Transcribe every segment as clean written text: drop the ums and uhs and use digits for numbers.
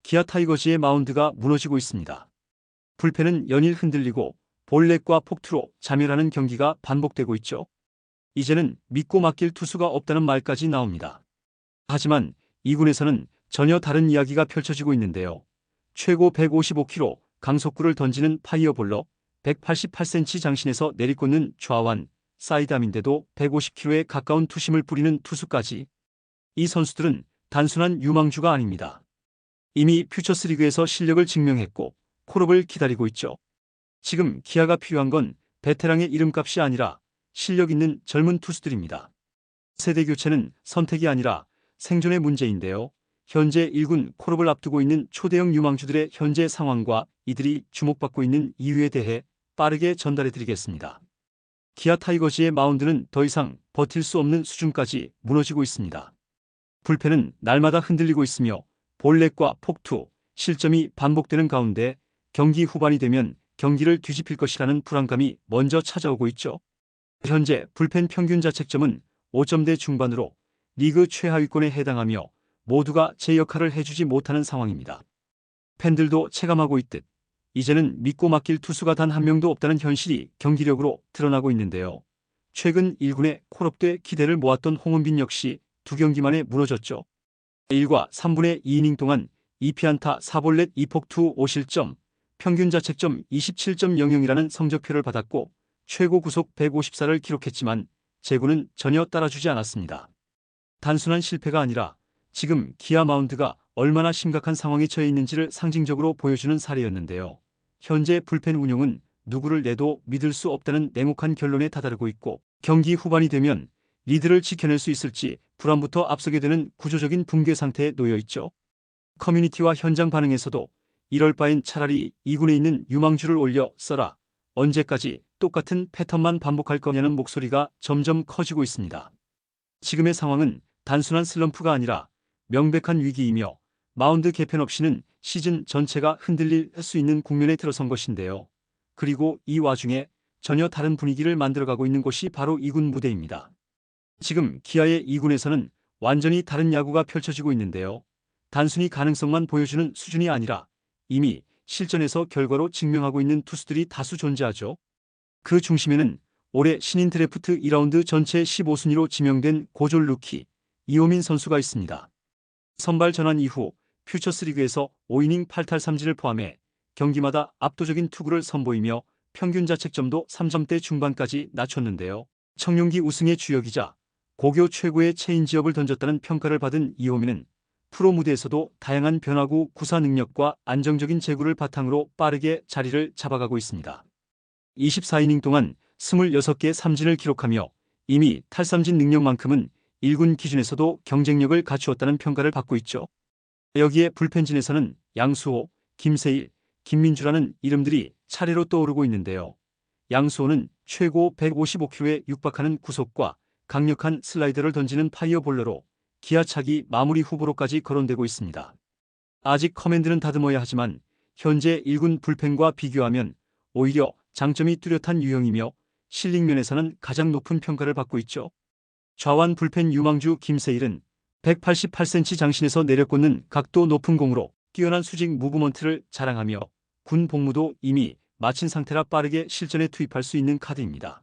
기아 타이거즈의 마운드가 무너지고 있습니다. 불펜은 연일 흔들리고 볼넷과 폭투로 자멸하는 경기가 반복되고 있죠. 이제는 믿고 맡길 투수가 없다는 말까지 나옵니다. 하지만 2군에서는 전혀 다른 이야기가 펼쳐지고 있는데요. 최고 155km 강속구를 던지는 파이어볼러, 188cm 장신에서 내리꽂는 좌완, 사이드암인데도 150km에 가까운 투심을 뿌리는 투수까지. 이 선수들은 단순한 유망주가 아닙니다. 이미 퓨처스리그에서 실력을 증명했고 콜업을 기다리고 있죠. 지금 기아가 필요한 건 베테랑의 이름값이 아니라 실력 있는 젊은 투수들입니다. 세대 교체는 선택이 아니라 생존의 문제인데요. 현재 1군 콜업을 앞두고 있는 초대형 유망주들의 현재 상황과 이들이 주목받고 있는 이유에 대해 빠르게 전달해드리겠습니다. 기아 타이거즈의 마운드는 더 이상 버틸 수 없는 수준까지 무너지고 있습니다. 불펜은 날마다 흔들리고 있으며 볼넷과 폭투, 실점이 반복되는 가운데 경기 후반이 되면 경기를 뒤집힐 것이라는 불안감이 먼저 찾아오고 있죠. 현재 불펜 평균 자책점은 5점대 중반으로 리그 최하위권에 해당하며 모두가 제 역할을 해주지 못하는 상황입니다. 팬들도 체감하고 있듯 이제는 믿고 맡길 투수가 단 한 명도 없다는 현실이 경기력으로 드러나고 있는데요. 최근 1군에 콜업돼 기대를 모았던 홍은빈 역시 2경기 만에 무너졌죠. 1과 3분의 2이닝 동안 2피안타 4볼넷 2폭투 5실점, 평균 자책점 27.00이라는 성적표를 받았고 최고 구속 154를 기록했지만 제구는 전혀 따라주지 않았습니다. 단순한 실패가 아니라 지금 기아 마운드가 얼마나 심각한 상황에 처해 있는지를 상징적으로 보여주는 사례였는데요. 현재 불펜 운용은 누구를 내도 믿을 수 없다는 냉혹한 결론에 다다르고 있고 경기 후반이 되면 리드를 지켜낼 수 있을지 불안부터 앞서게 되는 구조적인 붕괴 상태에 놓여 있죠. 커뮤니티와 현장 반응에서도 이럴 바엔 차라리 2군에 있는 유망주를 올려 써라. 언제까지 똑같은 패턴만 반복할 거냐는 목소리가 점점 커지고 있습니다. 지금의 상황은 단순한 슬럼프가 아니라 명백한 위기이며 마운드 개편 없이는 시즌 전체가 흔들릴 수 있는 국면에 들어선 것인데요. 그리고 이 와중에 전혀 다른 분위기를 만들어가고 있는 곳이 바로 2군 무대입니다. 지금 기아의 2군에서는 완전히 다른 야구가 펼쳐지고 있는데요. 단순히 가능성만 보여주는 수준이 아니라 이미 실전에서 결과로 증명하고 있는 투수들이 다수 존재하죠. 그 중심에는 올해 신인 드래프트 2라운드 전체 15순위로 지명된 고졸 루키 이호민 선수가 있습니다. 선발 전환 이후 퓨처스리그에서 5이닝 8탈3진을 포함해 경기마다 압도적인 투구를 선보이며 평균 자책점도 3점대 중반까지 낮췄는데요. 청룡기 우승의 주역이자 고교 최고의 체인지업을 던졌다는 평가를 받은 이호민은 프로 무대에서도 다양한 변화구 구사 능력과 안정적인 제구를 바탕으로 빠르게 자리를 잡아가고 있습니다. 24이닝 동안 26개 삼진을 기록하며 이미 탈삼진 능력만큼은 1군 기준에서도 경쟁력을 갖추었다는 평가를 받고 있죠. 여기에 불펜진에서는 양수호, 김세일, 김민주라는 이름들이 차례로 떠오르고 있는데요. 양수호는 최고 155km에 육박하는 구속과 강력한 슬라이더를 던지는 파이어볼러로 기아 차기 마무리 후보로까지 거론되고 있습니다. 아직 커맨드는 다듬어야 하지만 현재 1군 불펜과 비교하면 오히려 장점이 뚜렷한 유형이며 실링면에서는 가장 높은 평가를 받고 있죠. 좌완 불펜 유망주 김세일은 188cm 장신에서 내려꽂는 각도 높은 공으로 뛰어난 수직 무브먼트를 자랑하며 군 복무도 이미 마친 상태라 빠르게 실전에 투입할 수 있는 카드입니다.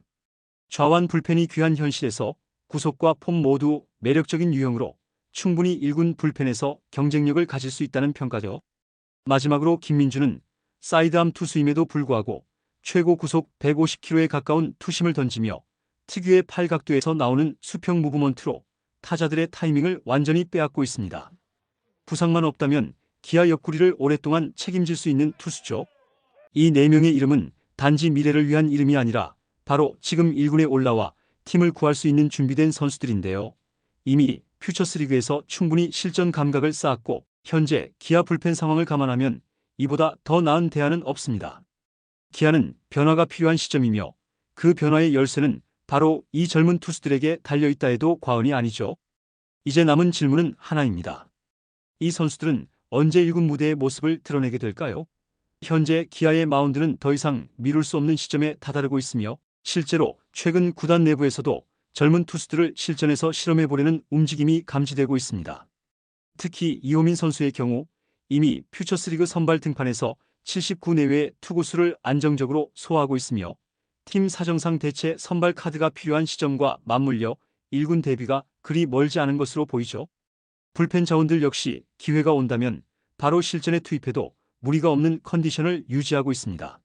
좌완 불펜이 귀한 현실에서 구속과 폼 모두 매력적인 유형으로 충분히 1군 불펜에서 경쟁력을 가질 수 있다는 평가죠. 마지막으로 김민주는 사이드암 투수임에도 불구하고 최고 구속 150km에 가까운 투심을 던지며 특유의 팔각도에서 나오는 수평 무브먼트로 타자들의 타이밍을 완전히 빼앗고 있습니다. 부상만 없다면 기아 옆구리를 오랫동안 책임질 수 있는 투수죠. 이 4명의 이름은 단지 미래를 위한 이름이 아니라 바로 지금 1군에 올라와 팀을 구할 수 있는 준비된 선수들인데요. 이미 퓨처스리그에서 충분히 실전 감각을 쌓았고 현재 기아 불펜 상황을 감안하면 이보다 더 나은 대안은 없습니다. 기아는 변화가 필요한 시점이며 그 변화의 열쇠는 바로 이 젊은 투수들에게 달려있다 해도 과언이 아니죠. 이제 남은 질문은 하나입니다. 이 선수들은 언제 1군 무대의 모습을 드러내게 될까요? 현재 기아의 마운드는 더 이상 미룰 수 없는 시점에 다다르고 있으며 실제로 최근 구단 내부에서도 젊은 투수들을 실전에서 실험해보려는 움직임이 감지되고 있습니다. 특히 이호민 선수의 경우 이미 퓨처스리그 선발 등판에서 79 내외의 투구수를 안정적으로 소화하고 있으며 팀 사정상 대체 선발 카드가 필요한 시점과 맞물려 1군 데뷔가 그리 멀지 않은 것으로 보이죠. 불펜 자원들 역시 기회가 온다면 바로 실전에 투입해도 무리가 없는 컨디션을 유지하고 있습니다.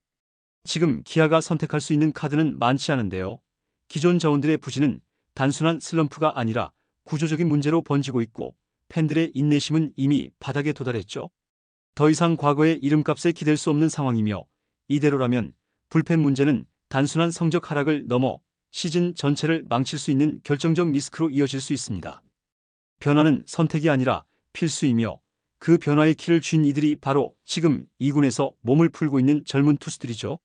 지금 기아가 선택할 수 있는 카드는 많지 않은데요. 기존 자원들의 부진은 단순한 슬럼프가 아니라 구조적인 문제로 번지고 있고 팬들의 인내심은 이미 바닥에 도달했죠. 더 이상 과거의 이름값에 기댈 수 없는 상황이며 이대로라면 불펜 문제는 단순한 성적 하락을 넘어 시즌 전체를 망칠 수 있는 결정적 리스크로 이어질 수 있습니다. 변화는 선택이 아니라 필수이며 그 변화의 키를 쥔 이들이 바로 지금 2군에서 몸을 풀고 있는 젊은 투수들이죠.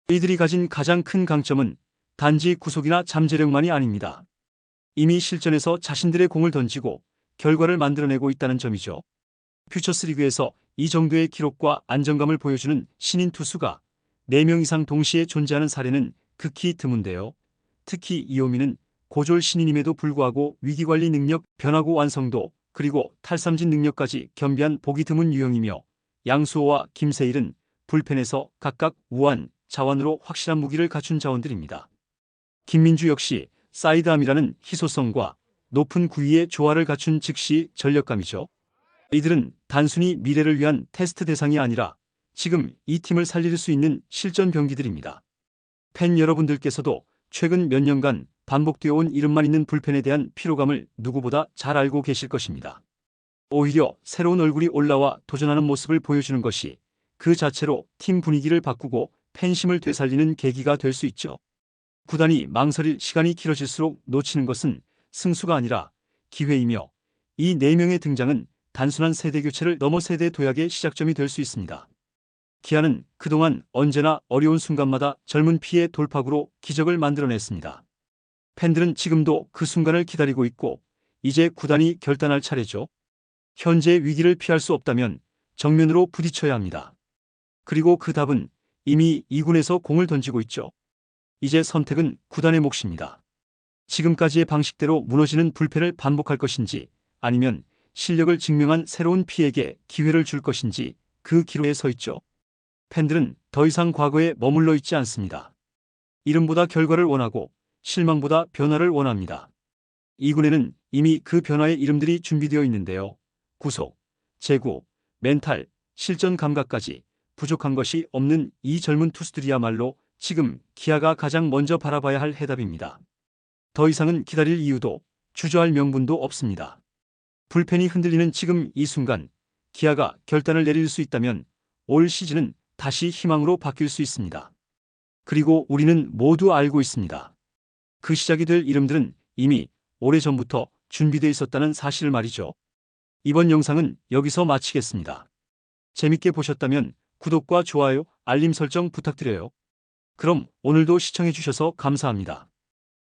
이들이 가진 가장 큰 강점은 단지 구속이나 잠재력만이 아닙니다. 이미 실전에서 자신들의 공을 던지고 결과를 만들어내고 있다는 점이죠. 퓨처스리그에서 이 정도의 기록과 안정감을 보여주는 신인 투수가 4명 이상 동시에 존재하는 사례는 극히 드문데요. 특히 이호민은 고졸 신인임에도 불구하고 위기관리 능력, 변화구 완성도, 그리고 탈삼진 능력까지 겸비한 보기 드문 유형이며 양수호와 김세일은 불펜에서 각각 우완, 자완으로 확실한 무기를 갖춘 자원들입니다. 김민주 역시 사이드암이라는 희소성과 높은 구위의 조화를 갖춘 즉시 전력감이죠. 이들은 단순히 미래를 위한 테스트 대상이 아니라 지금 이 팀을 살릴 수 있는 실전 병기들입니다. 팬 여러분들께서도 최근 몇 년간 반복되어 온 이름만 있는 불펜에 대한 피로감을 누구보다 잘 알고 계실 것입니다. 오히려 새로운 얼굴이 올라와 도전하는 모습을 보여주는 것이 그 자체로 팀 분위기를 바꾸고 팬심을 되살리는 계기가 될 수 있죠. 구단이 망설일 시간이 길어질수록 놓치는 것은 승수가 아니라 기회이며 이 4명의 등장은 단순한 세대 교체를 넘어 세대 도약의 시작점이 될 수 있습니다. 기아는 그동안 언제나 어려운 순간마다 젊은 피의 돌파구로 기적을 만들어냈습니다. 팬들은 지금도 그 순간을 기다리고 있고 이제 구단이 결단할 차례죠. 현재의 위기를 피할 수 없다면 정면으로 부딪혀야 합니다. 그리고 그 답은 이미 2군에서 공을 던지고 있죠. 이제 선택은 구단의 몫입니다. 지금까지의 방식대로 무너지는 불펜을 반복할 것인지 아니면 실력을 증명한 새로운 피에게 기회를 줄 것인지 그 기로에 서 있죠. 팬들은 더 이상 과거에 머물러 있지 않습니다. 이름보다 결과를 원하고 실망보다 변화를 원합니다. 2군에는 이미 그 변화의 이름들이 준비되어 있는데요. 구속, 제구, 멘탈, 실전 감각까지 부족한 것이 없는 이 젊은 투수들이야말로 지금 기아가 가장 먼저 바라봐야 할 해답입니다. 더 이상은 기다릴 이유도 주저할 명분도 없습니다. 불펜이 흔들리는 지금 이 순간 기아가 결단을 내릴 수 있다면 올 시즌은 다시 희망으로 바뀔 수 있습니다. 그리고 우리는 모두 알고 있습니다. 그 시작이 될 이름들은 이미 오래전부터 준비되어 있었다는 사실을 말이죠. 이번 영상은 여기서 마치겠습니다. 재밌게 보셨다면 구독과 좋아요, 알림 설정 부탁드려요. 그럼 오늘도 시청해주셔서 감사합니다.